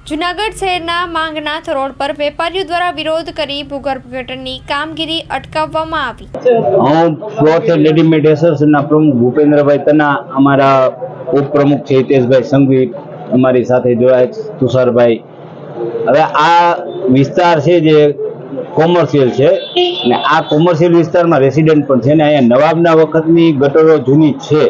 જૂનાગઢ શહેરના માંગનાથ રોડ પર વેપારીઓ દ્વારા વિરોધ કરી ભૂગર્ભ ગટરની કામગીરી અટકાવવામાં આવી। હું ક્લોથ રેડીમેડ એસોસિએશનના પ્રમુખ ભૂપેન્દ્રભાઈ તના, અમારા ઉપપ્રમુખ છે હિતેશભાઈ સંઘવી, અમારી સાથે જોડાયા તુષારભાઈ। હવે આ વિસ્તાર છે જે કોમર્શિયલ છે ને આ કોમર્શિયલ વિસ્તારમાં રેસિડેન્ટ પણ છે ને અહીંયા નવાબના વખતની ગટરો જૂની છે।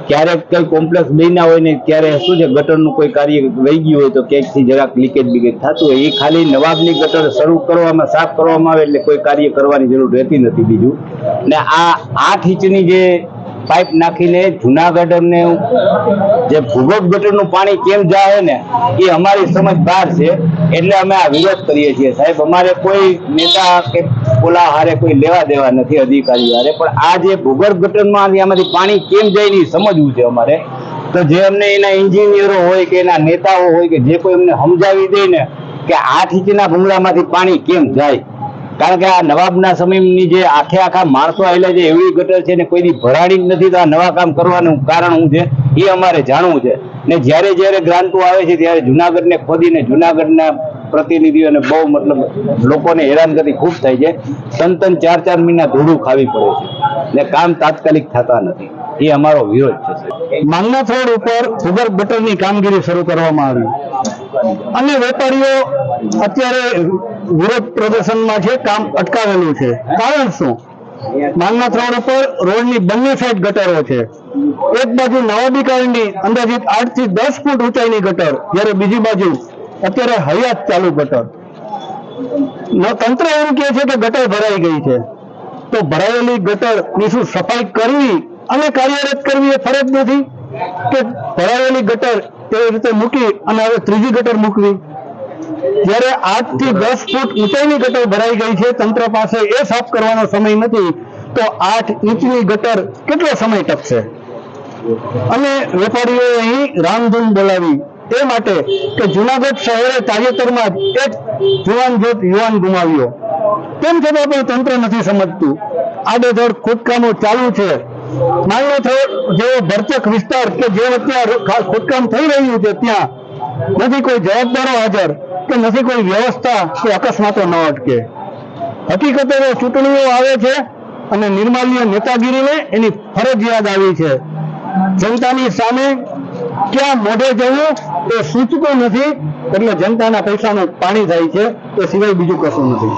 ક્યારેક કઈ કોમ્પ્લેક્સ બન્યા હોય ને ત્યારે શું છે, ગટરનું કોઈ કાર્ય રહી ગયું હોય તો ક્યાંકથી જરાક લીકેજ બીકેજ થતું હોય, એ ખાલી નવાબની ગટર શરૂ કરવામાં, સાફ કરવામાં આવે એટલે કોઈ કાર્ય કરવાની જરૂર રહેતી નથી। બીજું ને આ 8 ઇંચની જે પાઇપ નાખીને જૂનાગઢને જે ભૂગર્ભ ગટરનું પાણી કેમ જાય ને એ અમારી સમજ બહાર છે, એટલે અમે આ વિરોધ કરીએ છીએ। સાહેબ, અમારે કોઈ નેતા કે ઓલા હારે કોઈ લેવા દેવા નથી, અધિકારીઓ હારે, પણ આ જે ભૂગર્ભ ગટરમાં આમાંથી પાણી કેમ જાય ને સમજવું છે અમારે। તો જે અમને એના એન્જિનિયરો હોય કે એના નેતાઓ હોય કે જે કોઈ અમને સમજાવી દે ને કે 8 ઇંચના ભૂંગળામાંથી પાણી કેમ જાય, કારણ કે આ નવાબના સમયની જે આખા માણસો આવેલા છે એવી ગટર છે ને કોઈ ભરાણી જ નથી, તો આ નવા કામ કરવાનું કારણ શું છે એ અમારે જાણવું છે। ને જ્યારે ગ્રાન્ટો આવે છે ત્યારે જુનાગઢને ખોદીને જુનાગઢના પ્રતિનિધિઓને બહુ મતલબ લોકોને હેરાનગતિ ખૂબ થાય છે। 3-4 મહિના ધૂળું ખાવી પડે છે ને કામ તાત્કાલિક થતા નથી, એ અમારો વિરોધ છે। માંગનાથ રોડ ઉપર ભૂગર્ભ ગટરની કામગીરી શરૂ કરવામાં આવી અને વેપારીઓ અત્યારે વિરોધ પ્રદર્શનમાં છે, કામ અટકાવેલું છે। કારણ શું? માંગનાથ રોડ ઉપર રોડની બંને સાઈડ ગટરો છે। એક બાજુ નવાબી કાળની અંદાજિત 8 થી 10 ફૂટ ઊંચાઈની ગટર, જ્યારે બીજી બાજુ અત્યારે હયાત ચાલુ ગટર। તંત્ર એમ કહે છે કે ગટર ભરાઈ ગઈ છે, તો ભરાયેલી ગટરની શું સફાઈ કરવી અને કાર્યરત કરવી એ ફરજ નથી કે ભરાયેલી ગટર એવી રીતે મૂકી અને હવે ત્રીજી ગટર મૂકવી? જ્યારે 8 થી 10 ફૂટ ઊંચાઈની ગટર ભરાઈ ગઈ છે, તંત્ર પાસે એ સાફ કરવાનો સમય નથી, તો 8 ઇંચની ગટર કેટલો સમય ટકશે? અને વેપારીઓએ અહીં રામધૂન બોલાવી એ માટે કે જૂનાગઢ શહેરે તાજેતરમાં જ એક યુવાન ગુમાવ્યો, તેમ છતાં પણ તંત્ર નથી સમજતું। આડેધડ ખોદકામો ચાલુ છે। માંગનાથ રોડ જેવો ભરચક વિસ્તાર કે જે અત્યારે ખોદકામ થઈ રહ્યું છે ત્યાં નથી કોઈ જવાબદારો હાજર કે નથી કોઈ વ્યવસ્થા કે અકસ્માતો ન અટકે। હકીકતે ચૂંટણીઓ આવે છે અને નિર્માલ્ય નેતાગીરીને એની ફરજ યાદ આવી છે। જનતાની સામે ક્યાં મોઢે જવું એ સૂચતું નથી, એટલે જનતાના પૈસાનું પાણી થાય છે, એ સિવાય બીજું કશું નથી।